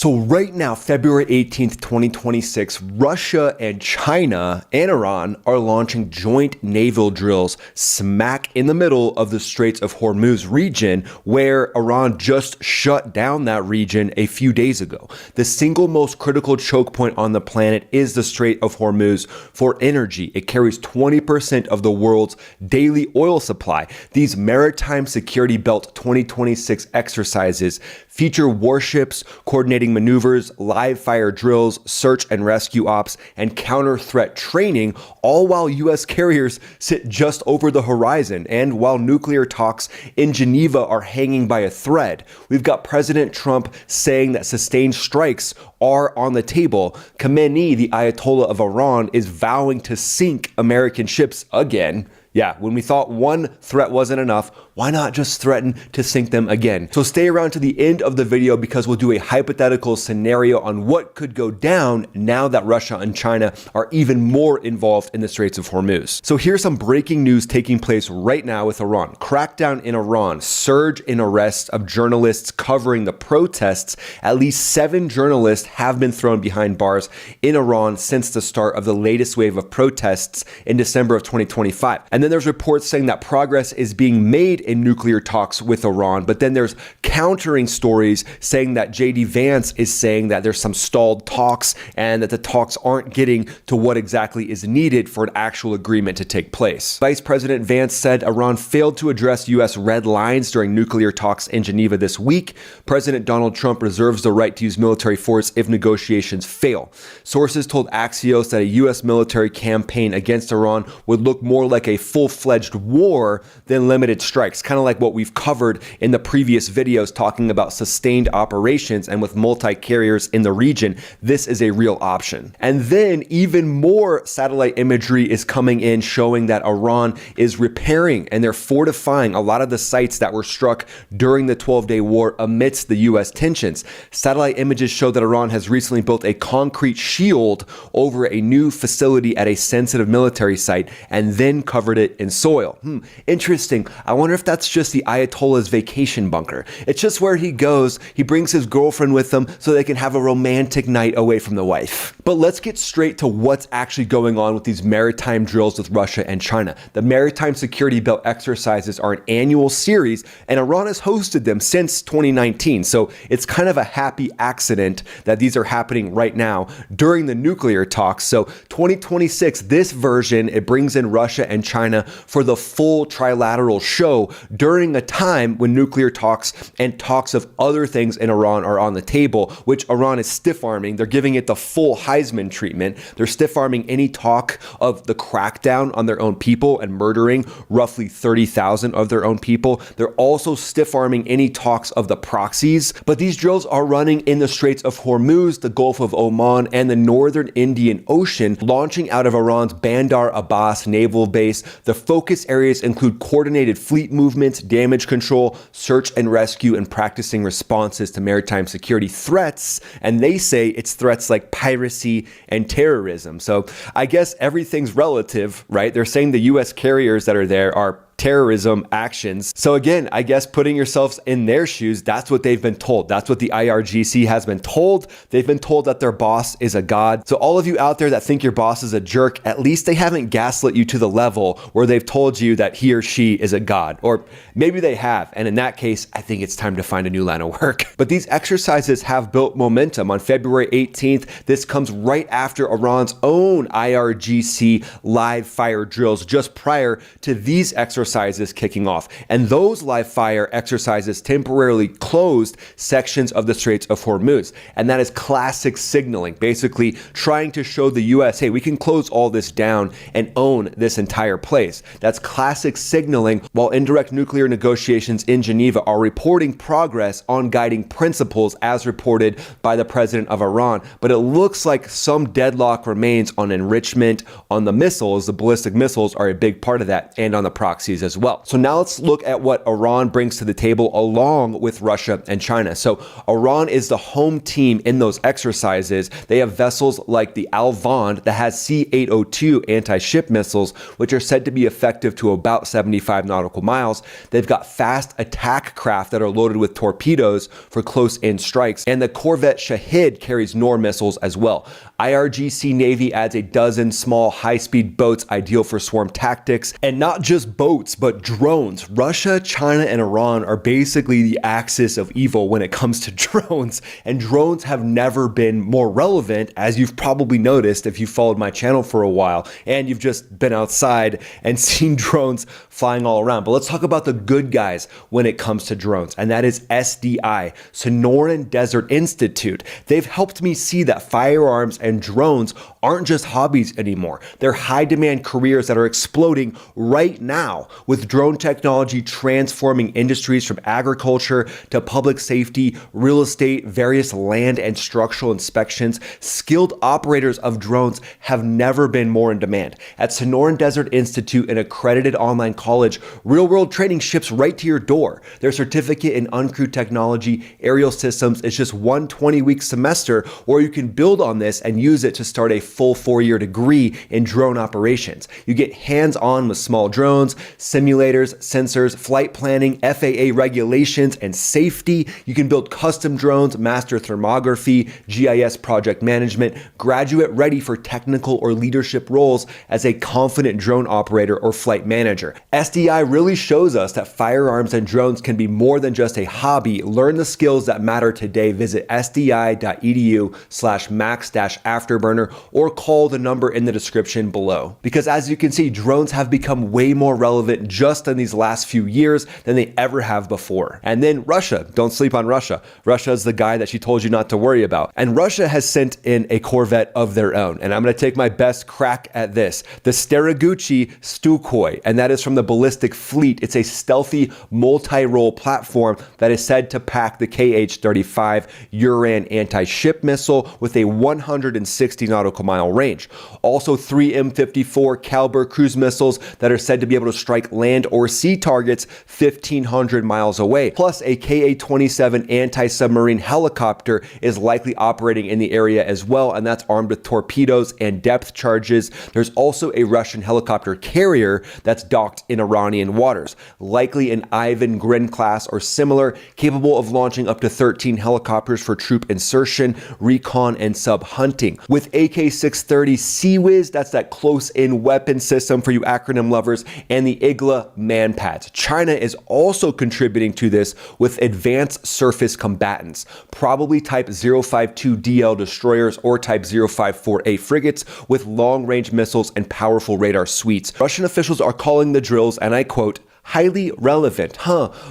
So right now, February 18th, 2026, Russia and China and Iran are launching joint naval drills smack in the middle of the Straits of Hormuz region, where Iran just shut down that region a few days ago. The single most critical choke point on the planet is the Strait of Hormuz for energy. It carries 20% of the world's daily oil supply. These Maritime Security Belt 2026 exercises feature warships, coordinating maneuvers, live fire drills, search and rescue ops, and counter threat training, all while U.S. carriers sit just over the horizon and while nuclear talks in Geneva are hanging by a thread. We've got President Trump saying that sustained strikes are on the table. Khamenei, the Ayatollah of Iran, is vowing to sink American ships again. Yeah, when we thought one threat wasn't enough, why not just threaten to sink them again? So stay around to the end of the video because we'll do a hypothetical scenario on what could go down now that Russia and China are even more involved in the Straits of Hormuz. So here's some breaking news taking place right now with Iran. Crackdown in Iran, surge in arrests of journalists covering the protests. At least 7 journalists have been thrown behind bars in Iran since the start of the latest wave of protests in December of 2025. And then there's reports saying that progress is being made in nuclear talks with Iran, but then there's countering stories saying that JD Vance is saying that there's some stalled talks and that the talks aren't getting to what exactly is needed for an actual agreement to take place. Vice President Vance said Iran failed to address U.S. red lines during nuclear talks in Geneva this week. President Donald Trump reserves the right to use military force if negotiations fail. Sources told Axios that a U.S. military campaign against Iran would look more like a full-fledged war than limited strikes, kind of like what we've covered in the previous videos talking about sustained operations, and with multi-carriers in the region, this is a real option. And then even more satellite imagery is coming in showing that Iran is repairing and they're fortifying a lot of the sites that were struck during the 12-day war amidst the U.S. tensions. Satellite images show that Iran has recently built a concrete shield over a new facility at a sensitive military site and then covered it in soil. Interesting. I wonder if that's just the Ayatollah's vacation bunker. It's just where he goes. He brings his girlfriend with him so they can have a romantic night away from the wife. But let's get straight to what's actually going on with these maritime drills with Russia and China. The Maritime Security Belt exercises are an annual series, and Iran has hosted them since 2019. So it's kind of a happy accident that these are happening right now during the nuclear talks. So 2026, this version, it brings in Russia and China for the full trilateral show during a time when nuclear talks and talks of other things in Iran are on the table, which Iran is stiff-arming. They're giving it the full Heisman treatment. They're stiff-arming any talk of the crackdown on their own people and murdering roughly 30,000 of their own people. They're also stiff-arming any talks of the proxies. But these drills are running in the Straits of Hormuz, the Gulf of Oman, and the northern Indian Ocean, launching out of Iran's Bandar Abbas naval base. The focus areas include coordinated fleet movements, damage control, search and rescue, and practicing responses to maritime security threats. And they say it's threats like piracy and terrorism. So I guess everything's relative, right? They're saying the U.S. carriers that are there are terrorism actions. So again, I guess putting yourselves in their shoes, that's what they've been told. That's what the IRGC has been told. They've been told that their boss is a god. So all of you out there that think your boss is a jerk, at least they haven't gaslit you to the level where they've told you that he or she is a god. Or maybe they have. And in that case, I think it's time to find a new line of work. But these exercises have built momentum. On February 18th, this comes right after Iran's own IRGC live fire drills just prior to these exercises kicking off. And those live fire exercises temporarily closed sections of the Straits of Hormuz. And that is classic signaling, basically trying to show the US, hey, we can close all this down and own this entire place. That's classic signaling, while indirect nuclear negotiations in Geneva are reporting progress on guiding principles as reported by the president of Iran. But it looks like some deadlock remains on enrichment, on the missiles. The ballistic missiles are a big part of that, and on the proxy policies as well. So now let's look at what Iran brings to the table along with Russia and China. So Iran is the home team in those exercises. They have vessels like the Al-Vand that has C-802 anti-ship missiles, which are said to be effective to about 75 nautical miles. They've got fast attack craft that are loaded with torpedoes for close-in strikes. And the corvette Shahid carries Nor missiles as well. IRGC Navy adds a dozen small high-speed boats ideal for swarm tactics. And not just boats, but drones. Russia, China, and Iran are basically the axis of evil when it comes to drones. And drones have never been more relevant, as you've probably noticed if you followed my channel for a while and you've just been outside and seen drones flying all around. But let's talk about the good guys when it comes to drones, and that is SDI, Sonoran Desert Institute. They've helped me see that firearms and drones aren't just hobbies anymore. They're high demand careers that are exploding right now, with drone technology transforming industries from agriculture to public safety, real estate, various land and structural inspections. Skilled operators of drones have never been more in demand. At Sonoran Desert Institute, an accredited online college, real-world training ships right to your door. Their certificate in uncrewed technology, aerial systems is just one 20-week semester, or you can build on this and use it to start a full 4-year degree in drone operations. You get hands-on with small drones, simulators, sensors, flight planning, FAA regulations, and safety. You can build custom drones, master thermography, GIS project management, graduate ready for technical or leadership roles as a confident drone operator or flight manager. SDI really shows us that firearms and drones can be more than just a hobby. Learn the skills that matter today. Visit sdi.edu/max-afterburner or call the number in the description below. Because as you can see, drones have become way more relevant just in these last few years than they ever have before. And then Russia, don't sleep on Russia. Russia is the guy that she told you not to worry about. And Russia has sent in a corvette of their own. And I'm going to take my best crack at this. The Staraguchi Sukhoi, and that is from the ballistic fleet. It's a stealthy multi-role platform that is said to pack the KH-35 Uran anti-ship missile with a 160 nautical mile range. Also 3 M54 caliber cruise missiles that are said to be able to strike land or sea targets 1,500 miles away. Plus a Ka-27 anti-submarine helicopter is likely operating in the area as well, and that's armed with torpedoes and depth charges. There's also a Russian helicopter carrier that's docked in Iranian waters, likely an Ivan Grin class or similar, capable of launching up to 13 helicopters for troop insertion, recon, and sub-hunting. With AK-630 Sea-Wiz, that's that close-in weapon system for you acronym lovers, and the Igla man-pads. China is also contributing to this with advanced surface combatants, probably Type 052DL destroyers or Type 054A frigates with long-range missiles and powerful radar suites. Russian officials are calling the drills, and I quote, highly relevant.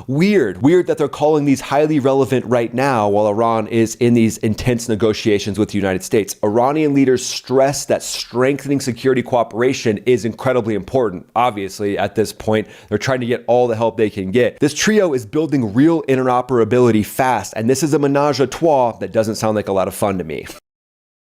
Weird that they're calling these highly relevant right now while Iran is in these intense negotiations with the United States. Iranian leaders stress that strengthening security cooperation is incredibly important. Obviously, at this point, they're trying to get all the help they can get. This trio is building real interoperability fast, and this is a menage a trois that doesn't sound like a lot of fun to me.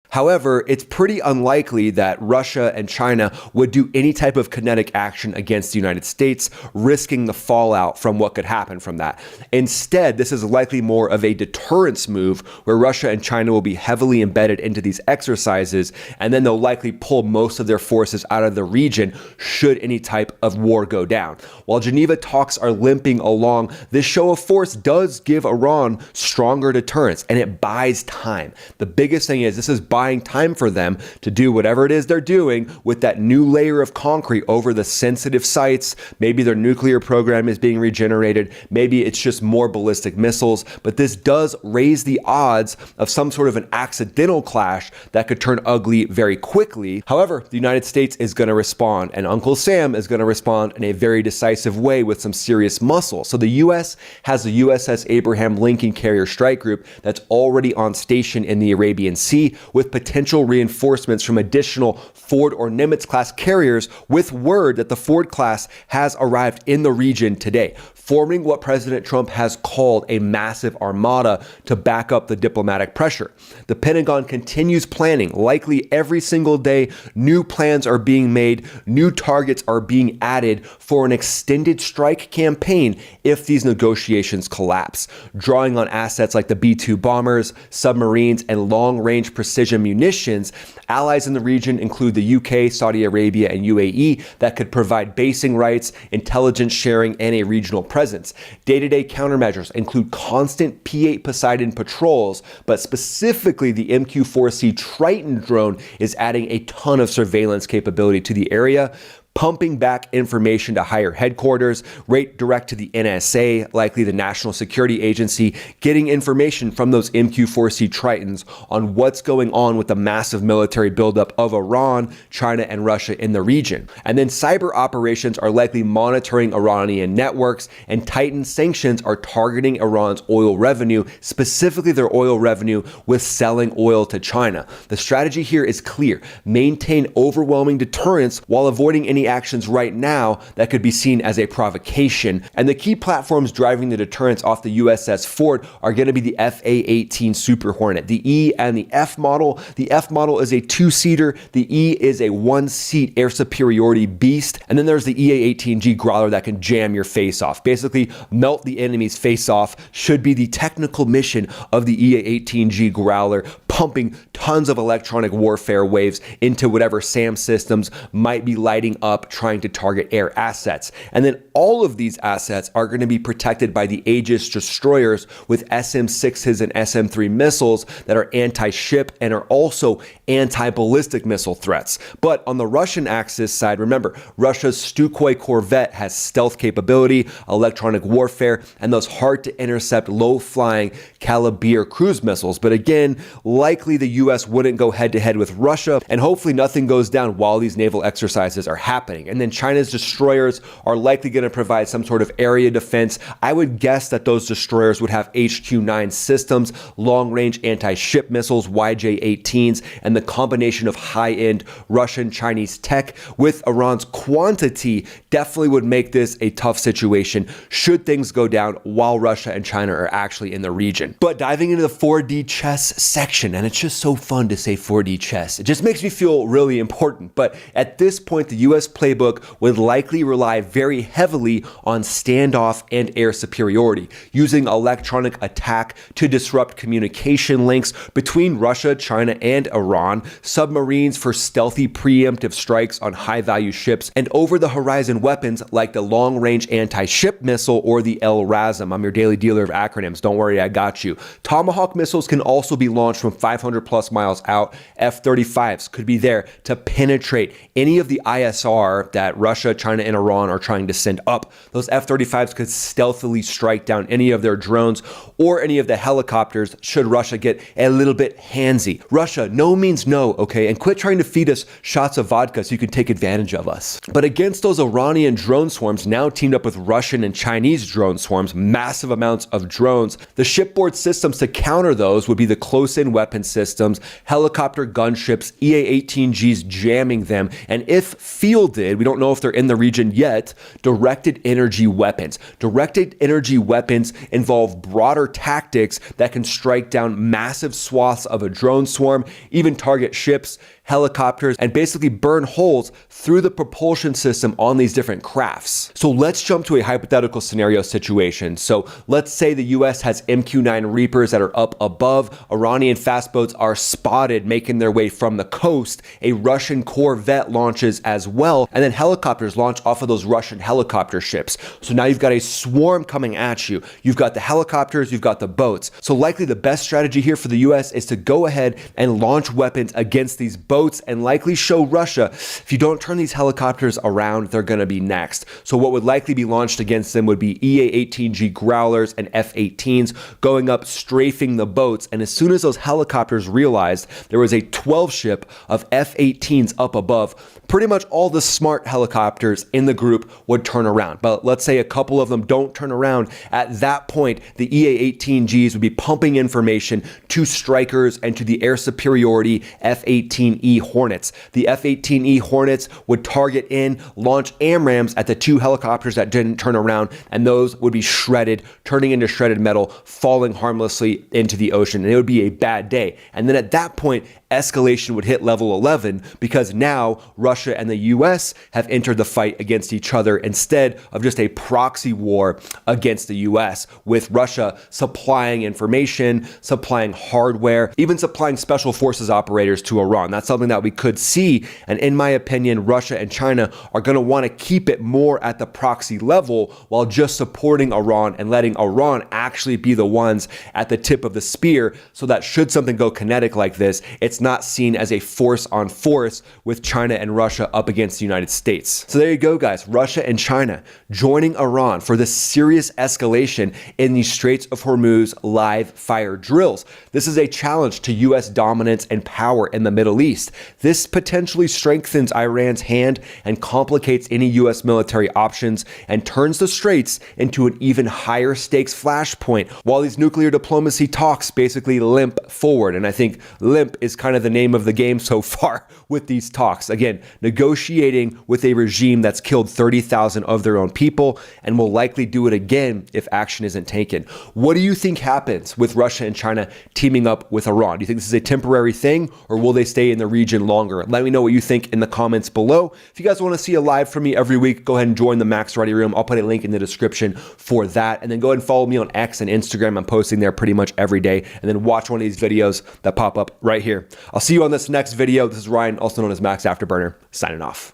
However, it's pretty unlikely that Russia and China would do any type of kinetic action against the United States, risking the fallout from what could happen from that. Instead, this is likely more of a deterrence move where Russia and China will be heavily embedded into these exercises, and then they'll likely pull most of their forces out of the region should any type of war go down. While Geneva talks are limping along, this show of force does give Iran stronger deterrence, and it buys time. The biggest thing is this is buying time for them to do whatever it is they're doing with that new layer of concrete over the sensitive sites. Maybe their nuclear program is being regenerated. Maybe it's just more ballistic missiles, but this does raise the odds of some sort of an accidental clash that could turn ugly very quickly. However, the United States is going to respond, and Uncle Sam is going to respond in a very decisive way with some serious muscle. So the US has the USS Abraham Lincoln Carrier Strike Group that's already on station in the Arabian Sea, with with potential reinforcements from additional Ford or Nimitz-class carriers, with word that the Ford class has arrived in the region today, forming what President Trump has called a massive armada to back up the diplomatic pressure. The Pentagon continues planning. Likely every single day, new plans are being made, new targets are being added for an extended strike campaign if these negotiations collapse, drawing on assets like the B-2 bombers, submarines, and long-range precision munitions. Allies in the region include the UK, Saudi Arabia, and UAE that could provide basing rights, intelligence sharing, and a regional presence. Day-to-day countermeasures include constant P-8 Poseidon patrols, but specifically the MQ-4C Triton drone is adding a ton of surveillance capability to the area, pumping back information to higher headquarters, right direct to the NSA, likely the National Security Agency, getting information from those MQ-4C Tritons on what's going on with the massive military buildup of Iran, China, and Russia in the region. And then cyber operations are likely monitoring Iranian networks, and Titan sanctions are targeting Iran's oil revenue, specifically their oil revenue with selling oil to China. The strategy here is clear: maintain overwhelming deterrence while avoiding any actions right now that could be seen as a provocation. And the key platforms driving the deterrence off the USS Ford are going to be the FA-18 Super Hornet, the E and the F model. The F model is a two-seater. The E is a one-seat air superiority beast. And then there's the EA-18G Growler that can jam your face off, basically melt the enemy's face off. Should be the technical mission of the EA-18G Growler, pumping tons of electronic warfare waves into whatever SAM systems might be lighting up trying to target air assets. And then all of these assets are going to be protected by the Aegis destroyers with SM-6s and SM-3 missiles that are anti-ship and are also anti-ballistic missile threats. But on the Russian axis side, remember, Russia's Sukhoi corvette has stealth capability, electronic warfare, and those hard-to-intercept, low-flying Kalibr cruise missiles. But again, likely the US wouldn't go head-to-head with Russia, and hopefully nothing goes down while these naval exercises are happening. And then China's destroyers are likely going to provide some sort of area defense. I would guess that those destroyers would have HQ-9 systems, long-range anti-ship missiles, YJ-18s, and the combination of high-end Russian-Chinese tech with Iran's quantity definitely would make this a tough situation should things go down while Russia and China are actually in the region. But diving into the 4D chess section, and it's just so fun to say 4D chess. It just makes me feel really important. But at this point, the US playbook would likely rely very heavily on standoff and air superiority, using electronic attack to disrupt communication links between Russia, China, and Iran, submarines for stealthy preemptive strikes on high-value ships, and over-the-horizon weapons like the long-range anti-ship missile or the LRASM. I'm your daily dealer of acronyms. Don't worry, I got you. Tomahawk missiles can also be launched from 500 plus miles out. F-35s could be there to penetrate any of the ISR that Russia, China, and Iran are trying to send up. Those F-35s could stealthily strike down any of their drones or any of the helicopters should Russia get a little bit handsy. Russia, no means no, okay? And quit trying to feed us shots of vodka so you can take advantage of us. But against those Iranian drone swarms now teamed up with Russian and Chinese drone swarms, massive amounts of drones, the shipboard systems to counter those would be the close-in weapon systems, helicopter gunships, EA-18Gs jamming them, and if fielded, we don't know if they're in the region yet, directed energy weapons. Directed energy weapons involve broader tactics that can strike down massive swaths of a drone swarm, even target ships, helicopters, and basically burn holes through the propulsion system on these different crafts. So let's jump to a hypothetical scenario situation. So let's say the US has MQ-9 Reapers that are up above, Iranian fast boats are spotted making their way from the coast, a Russian corvette launches as well, and then helicopters launch off of those Russian helicopter ships. So now you've got a swarm coming at you. You've got the helicopters, you've got the boats. So likely the best strategy here for the US is to go ahead and launch weapons against these boats and likely show Russia, if you don't turn these helicopters around, they're going to be next. So what would likely be launched against them would be EA-18G Growlers and F-18s going up, strafing the boats. And as soon as those helicopters realized there was a 12 ship of F-18s up above, pretty much all the smart helicopters in the group would turn around. But let's say a couple of them don't turn around. At that point, the EA-18Gs would be pumping information to strikers and to the air superiority F-18E Hornets. The F-18E Hornets would target in, launch AMRAAMs at the two helicopters that didn't turn around, and those would be shredded, turning into shredded metal, falling harmlessly into the ocean. And it would be a bad day. And then at that point, escalation would hit level 11 because now Russia and the US have entered the fight against each other instead of just a proxy war against the US, with Russia supplying information, supplying hardware, even supplying special forces operators to Iran. That's something that we could see. And in my opinion, Russia and China are going to want to keep it more at the proxy level while just supporting Iran and letting Iran actually be the ones at the tip of the spear, so that should something go kinetic like this, it's not seen as a force on force with China and Russia up against the United States. So there you go, guys. Russia and China joining Iran for this serious escalation in the Straits of Hormuz live fire drills. This is a challenge to US dominance and power in the Middle East. This potentially strengthens Iran's hand and complicates any US military options and turns the Straits into an even higher stakes flashpoint while these nuclear diplomacy talks basically limp forward. And I think limp is kind of the name of the game so far with these talks. Again, negotiating with a regime that's killed 30,000 of their own people and will likely do it again if action isn't taken. What do you think happens with Russia and China teaming up with Iran? Do you think this is a temporary thing, or will they stay in the region longer? Let me know what you think in the comments below. If you guys want to see a live from me every week, go ahead and join the Max Ready Room. I'll put a link in the description for that. And then go ahead and follow me on X and Instagram. I'm posting there pretty much every day. And then watch one of these videos that pop up right here. I'll see you on this next video. This is Ryan, also known as Max Afterburner, signing off.